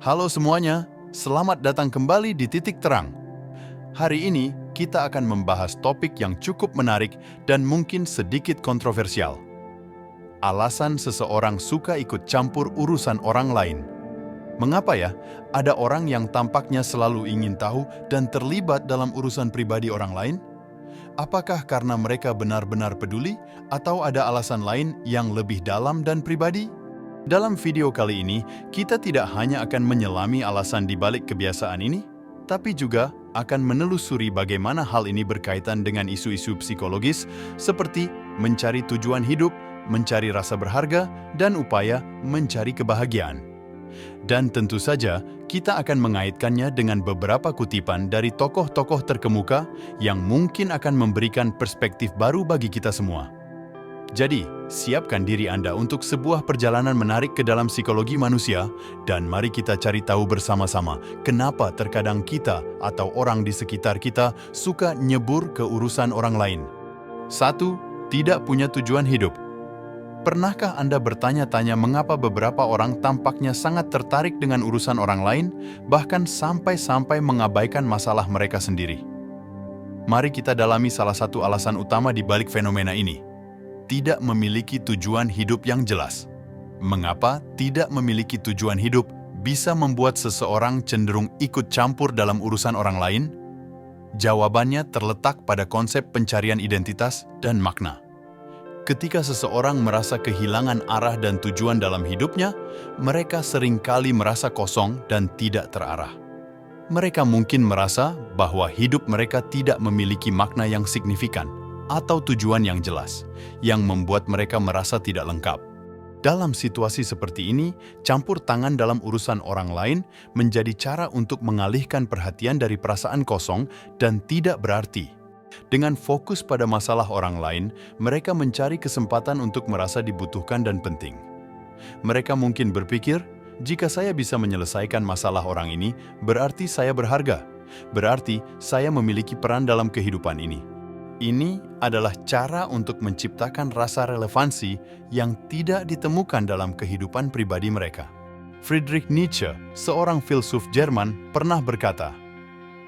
Halo semuanya, selamat datang kembali di Titik Terang. Hari ini kita akan membahas topik yang cukup menarik dan mungkin sedikit kontroversial. Alasan seseorang suka ikut campur urusan orang lain. Mengapa ya? Ada orang yang tampaknya selalu ingin tahu dan terlibat dalam urusan pribadi orang lain? Apakah karena mereka benar-benar peduli atau ada alasan lain yang lebih dalam dan pribadi? Dalam video kali ini, kita tidak hanya akan menyelami alasan di balik kebiasaan ini, tapi juga akan menelusuri bagaimana hal ini berkaitan dengan isu-isu psikologis seperti mencari tujuan hidup, mencari rasa berharga, dan upaya mencari kebahagiaan. Dan tentu saja, kita akan mengaitkannya dengan beberapa kutipan dari tokoh-tokoh terkemuka yang mungkin akan memberikan perspektif baru bagi kita semua. Jadi, siapkan diri Anda untuk sebuah perjalanan menarik ke dalam psikologi manusia dan mari kita cari tahu bersama-sama kenapa terkadang kita atau orang di sekitar kita suka nyebur ke urusan orang lain. 1. Tidak punya tujuan hidup. Pernahkah Anda bertanya-tanya mengapa beberapa orang tampaknya sangat tertarik dengan urusan orang lain, bahkan sampai-sampai mengabaikan masalah mereka sendiri? Mari kita dalami salah satu alasan utama di balik fenomena ini. Tidak memiliki tujuan hidup yang jelas. Mengapa tidak memiliki tujuan hidup bisa membuat seseorang cenderung ikut campur dalam urusan orang lain? Jawabannya terletak pada konsep pencarian identitas dan makna. Ketika seseorang merasa kehilangan arah dan tujuan dalam hidupnya, mereka seringkali merasa kosong dan tidak terarah. Mereka mungkin merasa bahwa hidup mereka tidak memiliki makna yang signifikan atau tujuan yang jelas, yang membuat mereka merasa tidak lengkap. Dalam situasi seperti ini, campur tangan dalam urusan orang lain menjadi cara untuk mengalihkan perhatian dari perasaan kosong dan tidak berarti. Dengan fokus pada masalah orang lain, mereka mencari kesempatan untuk merasa dibutuhkan dan penting. Mereka mungkin berpikir, jika saya bisa menyelesaikan masalah orang ini, berarti saya berharga. Berarti saya memiliki peran dalam kehidupan ini. Ini adalah cara untuk menciptakan rasa relevansi yang tidak ditemukan dalam kehidupan pribadi mereka. Friedrich Nietzsche, seorang filsuf Jerman, pernah berkata,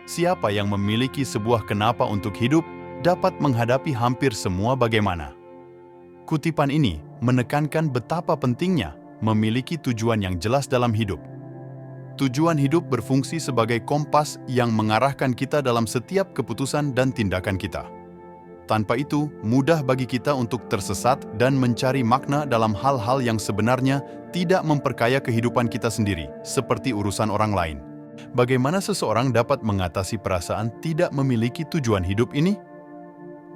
"Siapa yang memiliki sebuah kenapa untuk hidup dapat menghadapi hampir semua bagaimana." Kutipan ini menekankan betapa pentingnya memiliki tujuan yang jelas dalam hidup. Tujuan hidup berfungsi sebagai kompas yang mengarahkan kita dalam setiap keputusan dan tindakan kita. Tanpa itu, mudah bagi kita untuk tersesat dan mencari makna dalam hal-hal yang sebenarnya tidak memperkaya kehidupan kita sendiri, seperti urusan orang lain. Bagaimana seseorang dapat mengatasi perasaan tidak memiliki tujuan hidup ini?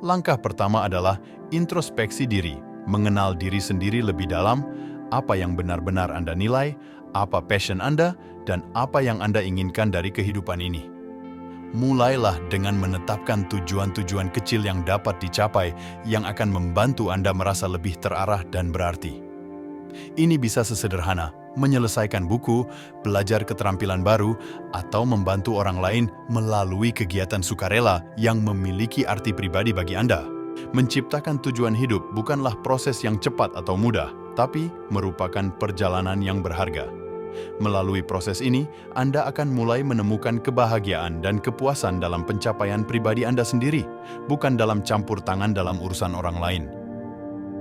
Langkah pertama adalah introspeksi diri, mengenal diri sendiri lebih dalam, apa yang benar-benar Anda nilai, apa passion Anda, dan apa yang Anda inginkan dari kehidupan ini. Mulailah dengan menetapkan tujuan-tujuan kecil yang dapat dicapai yang akan membantu Anda merasa lebih terarah dan berarti. Ini bisa sesederhana menyelesaikan buku, belajar keterampilan baru, atau membantu orang lain melalui kegiatan sukarela yang memiliki arti pribadi bagi Anda. Menciptakan tujuan hidup bukanlah proses yang cepat atau mudah, tapi merupakan perjalanan yang berharga. Melalui proses ini, Anda akan mulai menemukan kebahagiaan dan kepuasan dalam pencapaian pribadi Anda sendiri, bukan dalam campur tangan dalam urusan orang lain.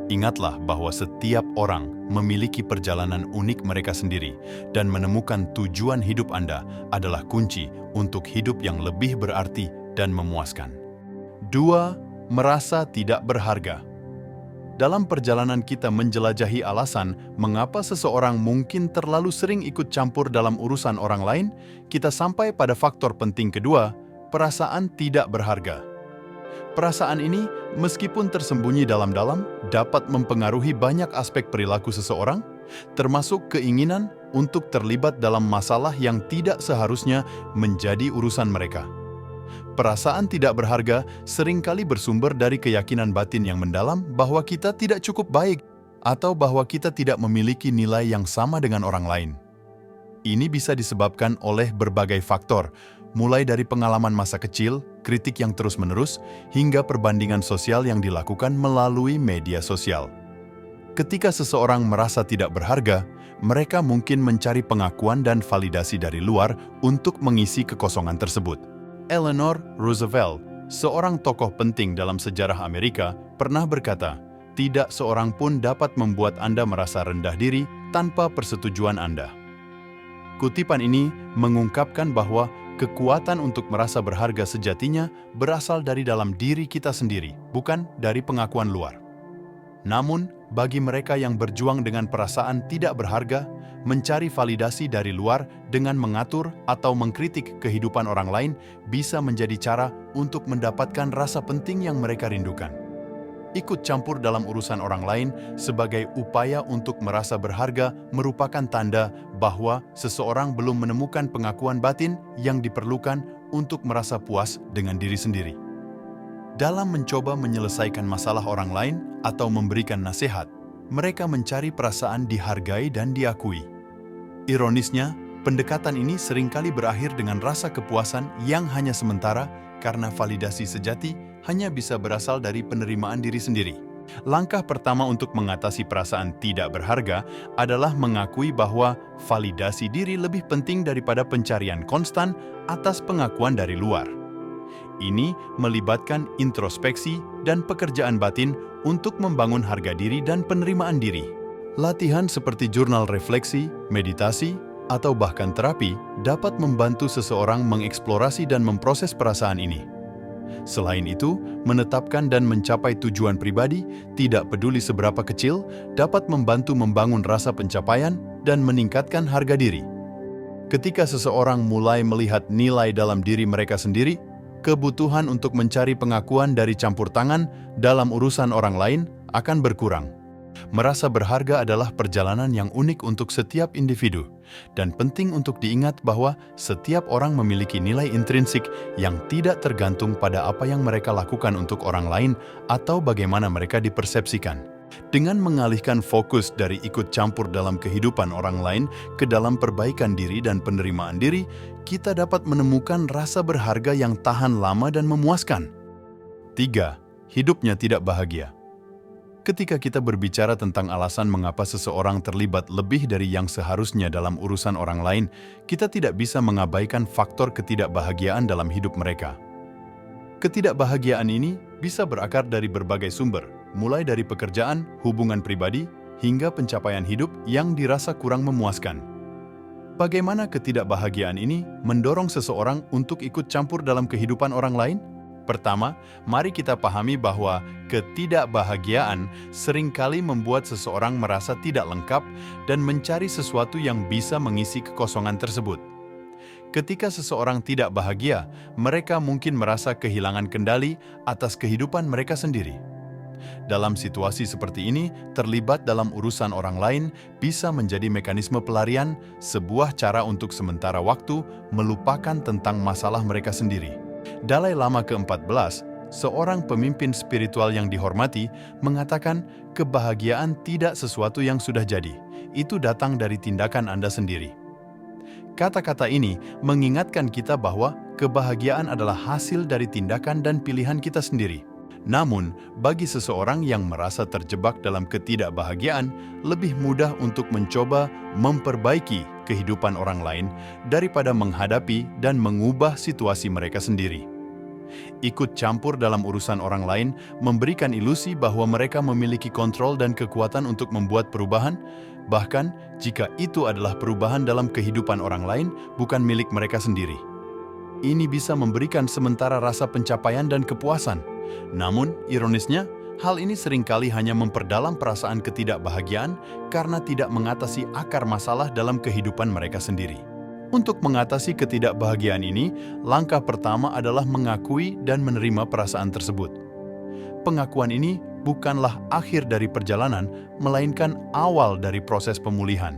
Ingatlah bahwa setiap orang memiliki perjalanan unik mereka sendiri, dan menemukan tujuan hidup Anda adalah kunci untuk hidup yang lebih berarti dan memuaskan. 2. Merasa tidak berharga. Dalam perjalanan kita menjelajahi alasan mengapa seseorang mungkin terlalu sering ikut campur dalam urusan orang lain, kita sampai pada faktor penting kedua, perasaan tidak berharga. Perasaan ini, meskipun tersembunyi dalam-dalam, dapat mempengaruhi banyak aspek perilaku seseorang, termasuk keinginan untuk terlibat dalam masalah yang tidak seharusnya menjadi urusan mereka. Perasaan tidak berharga seringkali bersumber dari keyakinan batin yang mendalam bahwa kita tidak cukup baik atau bahwa kita tidak memiliki nilai yang sama dengan orang lain. Ini bisa disebabkan oleh berbagai faktor, mulai dari pengalaman masa kecil, kritik yang terus-menerus, hingga perbandingan sosial yang dilakukan melalui media sosial. Ketika seseorang merasa tidak berharga, mereka mungkin mencari pengakuan dan validasi dari luar untuk mengisi kekosongan tersebut. Eleanor Roosevelt, seorang tokoh penting dalam sejarah Amerika, pernah berkata, "Tidak seorang pun dapat membuat Anda merasa rendah diri tanpa persetujuan Anda." Kutipan ini mengungkapkan bahwa kekuatan untuk merasa berharga sejatinya berasal dari dalam diri kita sendiri, bukan dari pengakuan luar. Namun, bagi mereka yang berjuang dengan perasaan tidak berharga, mencari validasi dari luar dengan mengatur atau mengkritik kehidupan orang lain bisa menjadi cara untuk mendapatkan rasa penting yang mereka rindukan. Ikut campur dalam urusan orang lain sebagai upaya untuk merasa berharga merupakan tanda bahwa seseorang belum menemukan pengakuan batin yang diperlukan untuk merasa puas dengan diri sendiri. Dalam mencoba menyelesaikan masalah orang lain atau memberikan nasihat, mereka mencari perasaan dihargai dan diakui. Ironisnya, pendekatan ini seringkali berakhir dengan rasa kepuasan yang hanya sementara karena validasi sejati hanya bisa berasal dari penerimaan diri sendiri. Langkah pertama untuk mengatasi perasaan tidak berharga adalah mengakui bahwa validasi diri lebih penting daripada pencarian konstan atas pengakuan dari luar. Ini melibatkan introspeksi dan pekerjaan batin untuk membangun harga diri dan penerimaan diri. Latihan seperti jurnal refleksi, meditasi, atau bahkan terapi dapat membantu seseorang mengeksplorasi dan memproses perasaan ini. Selain itu, menetapkan dan mencapai tujuan pribadi, tidak peduli seberapa kecil, dapat membantu membangun rasa pencapaian dan meningkatkan harga diri. Ketika seseorang mulai melihat nilai dalam diri mereka sendiri, kebutuhan untuk mencari pengakuan dari campur tangan dalam urusan orang lain akan berkurang. Merasa berharga adalah perjalanan yang unik untuk setiap individu, dan penting untuk diingat bahwa setiap orang memiliki nilai intrinsik yang tidak tergantung pada apa yang mereka lakukan untuk orang lain atau bagaimana mereka dipersepsikan. Dengan mengalihkan fokus dari ikut campur dalam kehidupan orang lain ke dalam perbaikan diri dan penerimaan diri, kita dapat menemukan rasa berharga yang tahan lama dan memuaskan. 3. Hidupnya tidak bahagia. Ketika kita berbicara tentang alasan mengapa seseorang terlibat lebih dari yang seharusnya dalam urusan orang lain, kita tidak bisa mengabaikan faktor ketidakbahagiaan dalam hidup mereka. Ketidakbahagiaan ini bisa berakar dari berbagai sumber, mulai dari pekerjaan, hubungan pribadi, hingga pencapaian hidup yang dirasa kurang memuaskan. Bagaimana ketidakbahagiaan ini mendorong seseorang untuk ikut campur dalam kehidupan orang lain? Pertama, mari kita pahami bahwa ketidakbahagiaan seringkali membuat seseorang merasa tidak lengkap dan mencari sesuatu yang bisa mengisi kekosongan tersebut. Ketika seseorang tidak bahagia, mereka mungkin merasa kehilangan kendali atas kehidupan mereka sendiri. Dalam situasi seperti ini, terlibat dalam urusan orang lain bisa menjadi mekanisme pelarian, sebuah cara untuk sementara waktu melupakan tentang masalah mereka sendiri. Dalai Lama ke-14, seorang pemimpin spiritual yang dihormati, mengatakan kebahagiaan tidak sesuatu yang sudah jadi. Itu datang dari tindakan Anda sendiri. Kata-kata ini mengingatkan kita bahwa kebahagiaan adalah hasil dari tindakan dan pilihan kita sendiri. Namun, bagi seseorang yang merasa terjebak dalam ketidakbahagiaan, lebih mudah untuk mencoba memperbaiki kehidupan orang lain daripada menghadapi dan mengubah situasi mereka sendiri. Ikut campur dalam urusan orang lain memberikan ilusi bahwa mereka memiliki kontrol dan kekuatan untuk membuat perubahan, bahkan jika itu adalah perubahan dalam kehidupan orang lain, bukan milik mereka sendiri. Ini bisa memberikan sementara rasa pencapaian dan kepuasan. Namun, ironisnya, hal ini seringkali hanya memperdalam perasaan ketidakbahagiaan karena tidak mengatasi akar masalah dalam kehidupan mereka sendiri. Untuk mengatasi ketidakbahagiaan ini, langkah pertama adalah mengakui dan menerima perasaan tersebut. Pengakuan ini bukanlah akhir dari perjalanan, melainkan awal dari proses pemulihan.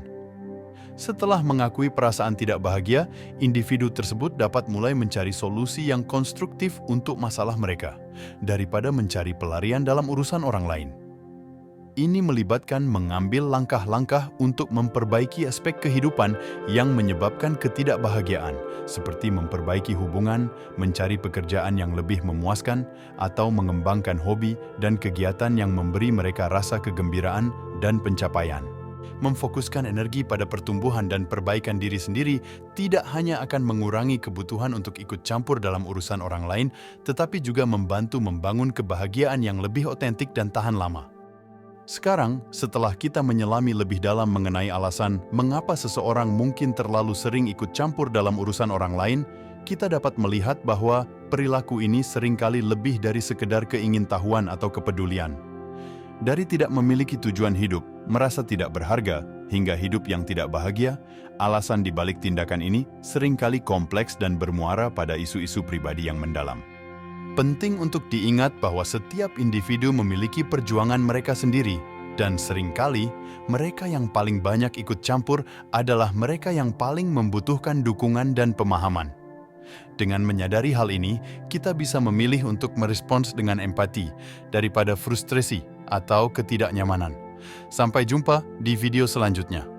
Setelah mengakui perasaan tidak bahagia, individu tersebut dapat mulai mencari solusi yang konstruktif untuk masalah mereka, daripada mencari pelarian dalam urusan orang lain. Ini melibatkan mengambil langkah-langkah untuk memperbaiki aspek kehidupan yang menyebabkan ketidakbahagiaan, seperti memperbaiki hubungan, mencari pekerjaan yang lebih memuaskan, atau mengembangkan hobi dan kegiatan yang memberi mereka rasa kegembiraan dan pencapaian. Memfokuskan energi pada pertumbuhan dan perbaikan diri sendiri tidak hanya akan mengurangi kebutuhan untuk ikut campur dalam urusan orang lain, tetapi juga membantu membangun kebahagiaan yang lebih otentik dan tahan lama. Sekarang, setelah kita menyelami lebih dalam mengenai alasan mengapa seseorang mungkin terlalu sering ikut campur dalam urusan orang lain, kita dapat melihat bahwa perilaku ini seringkali lebih dari sekedar keingintahuan atau kepedulian. Dari tidak memiliki tujuan hidup, merasa tidak berharga, hingga hidup yang tidak bahagia, alasan di balik tindakan ini seringkali kompleks dan bermuara pada isu-isu pribadi yang mendalam. Penting untuk diingat bahwa setiap individu memiliki perjuangan mereka sendiri, dan seringkali mereka yang paling banyak ikut campur adalah mereka yang paling membutuhkan dukungan dan pemahaman. Dengan menyadari hal ini, kita bisa memilih untuk merespons dengan empati daripada frustrasi atau ketidaknyamanan. Sampai jumpa di video selanjutnya.